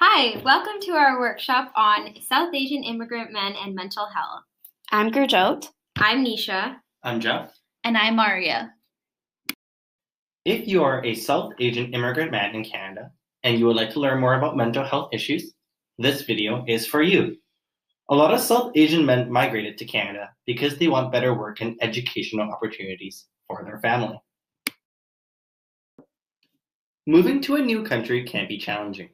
Hi, welcome to our workshop on South Asian immigrant men and mental health. I'm Gurjot. I'm Nisha. I'm Jeff. And I'm Maria. If you are a South Asian immigrant man in Canada and you would like to learn more about mental health issues, this video is for you. A lot of South Asian men migrated to Canada because they want better work and educational opportunities for their family. Moving to a new country can be challenging.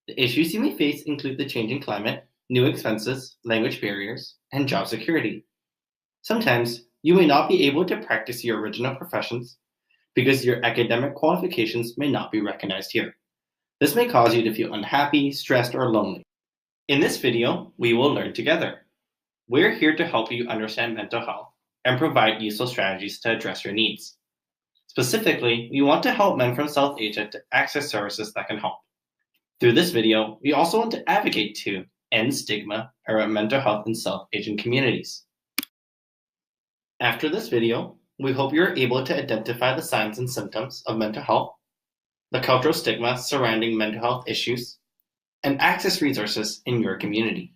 The issues you may face include the changing climate, new expenses, language barriers, and job security. Sometimes you may not be able to practice your original professions because your academic qualifications may not be recognized here. This may cause you to feel unhappy, stressed, or lonely. In this video, we will learn together. We're here to help you understand mental health and provide useful strategies to address your needs. Specifically, we want to help men from South Asia to access services that can help. Through this video, we also want to advocate to end stigma around mental health in South Asian communities. After this video, we hope you're able to identify the signs and symptoms of mental health, the cultural stigma surrounding mental health issues, and access resources in your community.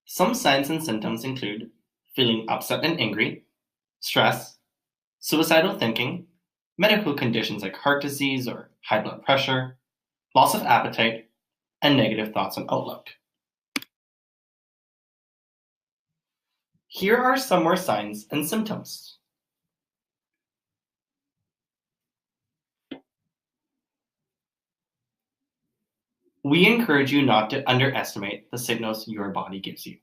Some signs and symptoms include feeling upset and angry, stress, suicidal thinking, medical conditions like heart disease or high blood pressure, loss of appetite, and negative thoughts and outlook. Here are some more signs and symptoms. We encourage you not to underestimate the signals your body gives you.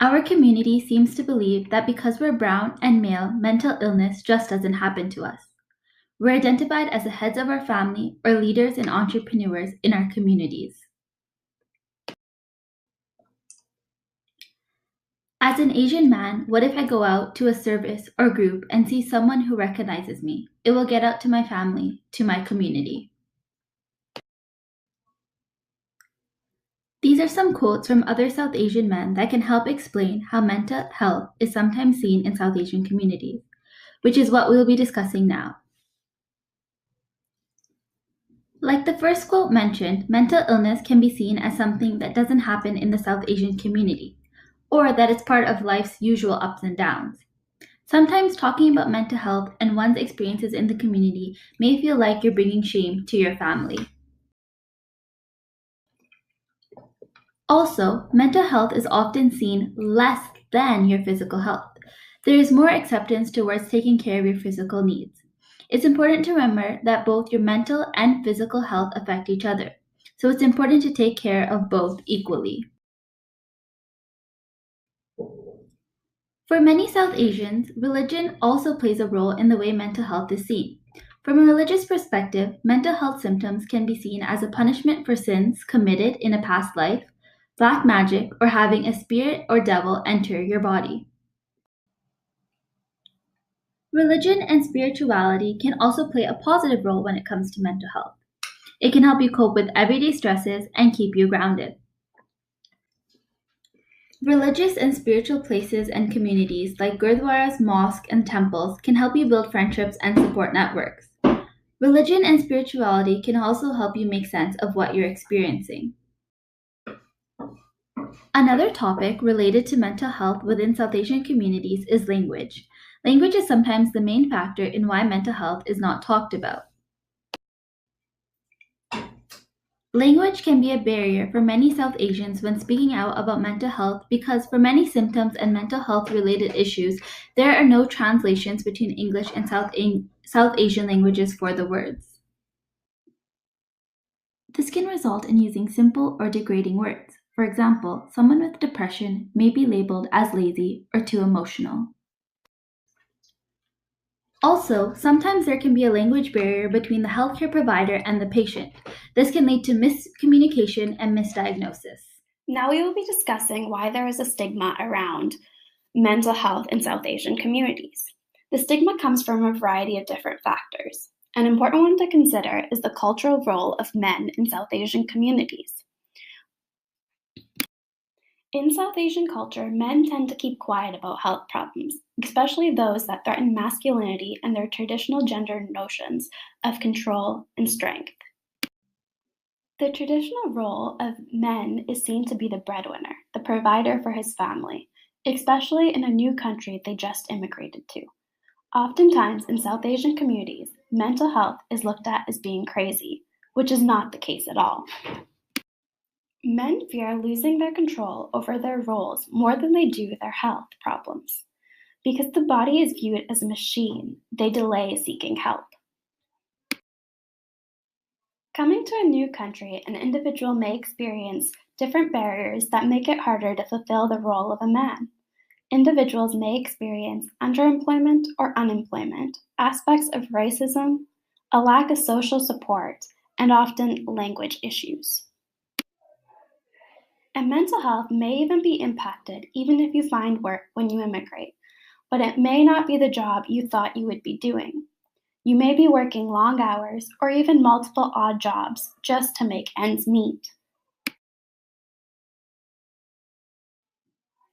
Our community seems to believe that because we're brown and male, mental illness just doesn't happen to us. We're identified as the heads of our family or leaders and entrepreneurs in our communities. As an Asian man, what if I go out to a service or group and see someone who recognizes me? It will get out to my family, to my community. These are some quotes from other South Asian men that can help explain how mental health is sometimes seen in South Asian communities, which is what we will be discussing now. Like the first quote mentioned, mental illness can be seen as something that doesn't happen in the South Asian community, or that it's part of life's usual ups and downs. Sometimes talking about mental health and one's experiences in the community may feel like you're bringing shame to your family. Also, mental health is often seen less than your physical health. There is more acceptance towards taking care of your physical needs. It's important to remember that both your mental and physical health affect each other, so it's important to take care of both equally. For many South Asians, religion also plays a role in the way mental health is seen. From a religious perspective, mental health symptoms can be seen as a punishment for sins committed in a past life, black magic, or having a spirit or devil enter your body. Religion and spirituality can also play a positive role when it comes to mental health. It can help you cope with everyday stresses and keep you grounded. Religious and spiritual places and communities like gurdwaras, mosques, and temples can help you build friendships and support networks. Religion and spirituality can also help you make sense of what you're experiencing. Another topic related to mental health within South Asian communities is language. Language is sometimes the main factor in why mental health is not talked about. Language can be a barrier for many South Asians when speaking out about mental health because for many symptoms and mental health related issues, there are no translations between English and South Asian languages for the words. This can result in using simple or degrading words. For example, someone with depression may be labeled as lazy or too emotional. Also, sometimes there can be a language barrier between the healthcare provider and the patient. This can lead to miscommunication and misdiagnosis. Now we will be discussing why there is a stigma around mental health in South Asian communities. The stigma comes from a variety of different factors. An important one to consider is the cultural role of men in South Asian communities. In South Asian culture, men tend to keep quiet about health problems. especially those that threaten masculinity and their traditional gender notions of control and strength. The traditional role of men is seen to be the breadwinner, the provider for his family, especially in a new country they just immigrated to. Oftentimes in South Asian communities, mental health is looked at as being crazy, which is not the case at all. Men fear losing their control over their roles more than they do their health problems. Because the body is viewed as a machine, they delay seeking help. Coming to a new country, an individual may experience different barriers that make it harder to fulfill the role of a man. Individuals may experience underemployment or unemployment, aspects of racism, a lack of social support, and often language issues. And mental health may even be impacted even if you find work when you immigrate, but it may not be the job you thought you would be doing. You may be working long hours or even multiple odd jobs just to make ends meet.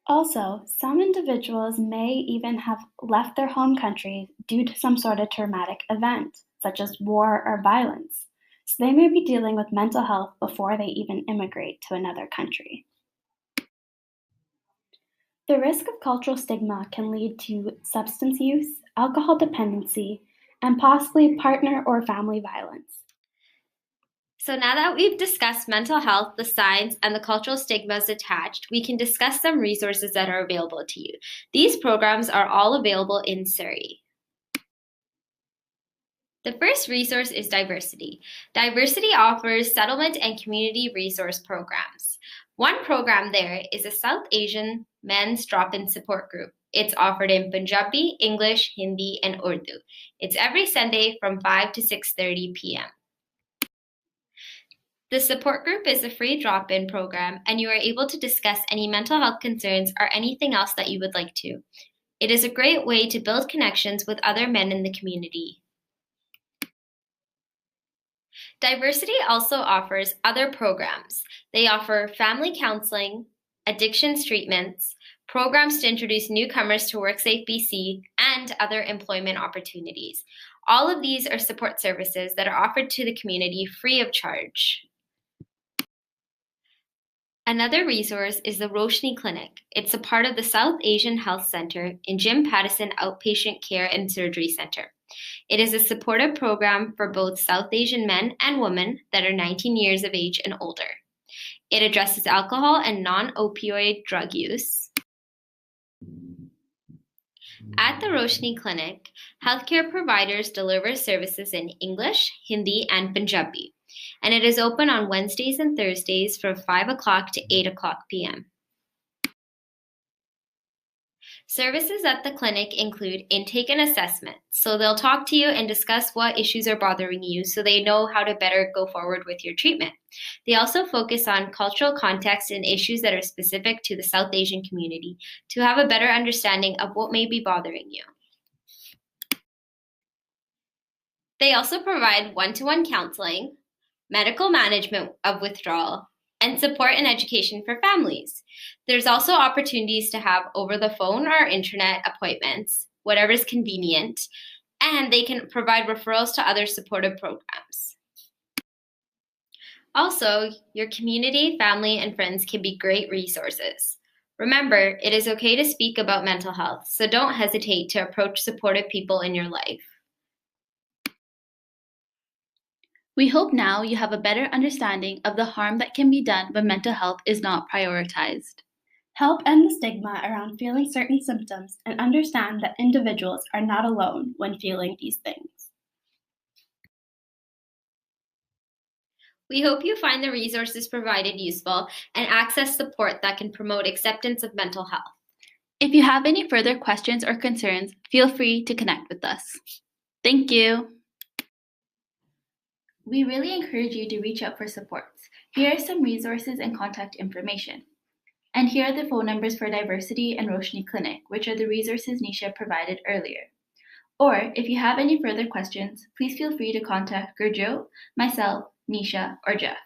Also, some individuals may even have left their home country due to some sort of traumatic event, such as war or violence. So they may be dealing with mental health before they even immigrate to another country. The risk of cultural stigma can lead to substance use, alcohol dependency, and possibly partner or family violence. So now that we've discussed mental health, the signs, and the cultural stigmas attached, we can discuss some resources that are available to you. These programs are all available in Surrey. The first resource is Diversity. Diversity offers settlement and community resource programs. One program there is a South Asian men's drop-in support group. It's offered in Punjabi, English, Hindi, and Urdu. It's every Sunday from 5 to 6:30 p.m. The support group is a free drop-in program, and you are able to discuss any mental health concerns or anything else that you would like to. It is a great way to build connections with other men in the community. Diversity also offers other programs. They offer family counseling, addictions treatments, programs to introduce newcomers to WorkSafe BC, and other employment opportunities. All of these are support services that are offered to the community free of charge. Another resource is the Roshni Clinic. It's a part of the South Asian Health Center in Jim Pattison Outpatient Care and Surgery Center. It is a supportive program for both South Asian men and women that are 19 years of age and older. It addresses alcohol and non-opioid drug use. At the Roshni Clinic, healthcare providers deliver services in English, Hindi, and Punjabi, and it is open on Wednesdays and Thursdays from 5 o'clock to 8 o'clock p.m. Services at the clinic include intake and assessment, so they'll talk to you and discuss what issues are bothering you so they know how to better go forward with your treatment. They also focus on cultural context and issues that are specific to the South Asian community to have a better understanding of what may be bothering you. They also provide one-to-one counseling, medical management of withdrawal, and support and education for families. There's also opportunities to have over-the-phone or internet appointments, whatever's convenient, and they can provide referrals to other supportive programs. Also, your community, family, and friends can be great resources. Remember, it is okay to speak about mental health, so don't hesitate to approach supportive people in your life. We hope now you have a better understanding of the harm that can be done when mental health is not prioritized. Help end the stigma around feeling certain symptoms and understand that individuals are not alone when feeling these things. We hope you find the resources provided useful and access support that can promote acceptance of mental health. If you have any further questions or concerns, feel free to connect with us. Thank you. We really encourage you to reach out for supports. Here are some resources and contact information. And here are the phone numbers for Diversity and Roshni Clinic, which are the resources Nisha provided earlier. Or if you have any further questions, please feel free to contact Gurjo, myself, Nisha, or Jeff.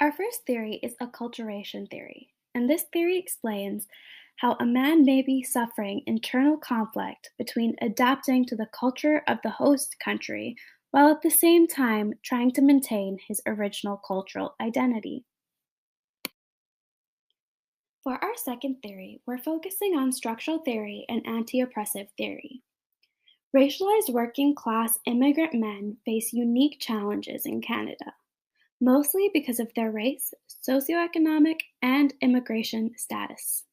Our first theory is acculturation theory, and this theory explains how a man may be suffering internal conflict between adapting to the culture of the host country while at the same time trying to maintain his original cultural identity. For our second theory, we're focusing on structural theory and anti-oppressive theory. Racialized working class immigrant men face unique challenges in Canada, mostly because of their race, socioeconomic, and immigration status.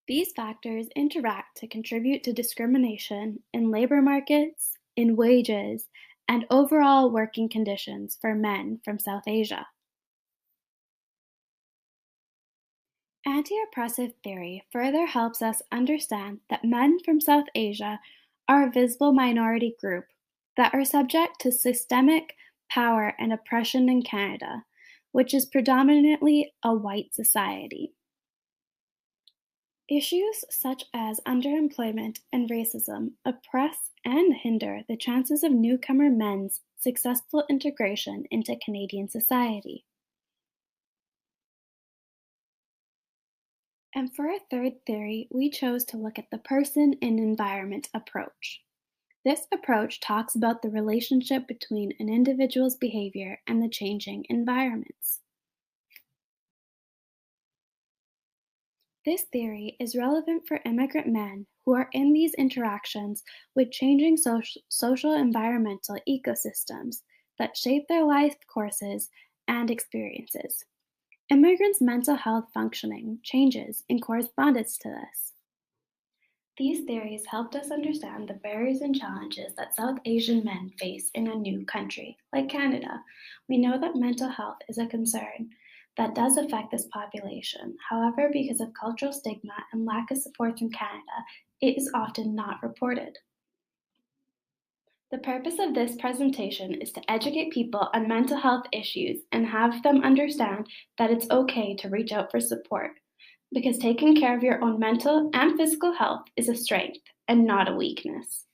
These factors interact to contribute to discrimination in labor markets, in wages, and overall working conditions for men from South Asia. Anti-oppressive theory further helps us understand that men from South Asia are a visible minority group that are subject to systemic power and oppression in Canada, which is predominantly a white society. Issues such as underemployment and racism oppress and hinder the chances of newcomer men's successful integration into Canadian society. And for our third theory, we chose to look at the person and environment approach. This approach talks about the relationship between an individual's behavior and the changing environments. This theory is relevant for immigrant men who are in these interactions with changing social environmental ecosystems that shape their life courses and experiences. Immigrants' mental health functioning changes in correspondence to this. These theories helped us understand the barriers and challenges that South Asian men face in a new country, like Canada. We know that mental health is a concern that does affect this population. However, because of cultural stigma and lack of support in Canada, it is often not reported. The purpose of this presentation is to educate people on mental health issues and have them understand that it's okay to reach out for support, because taking care of your own mental and physical health is a strength and not a weakness.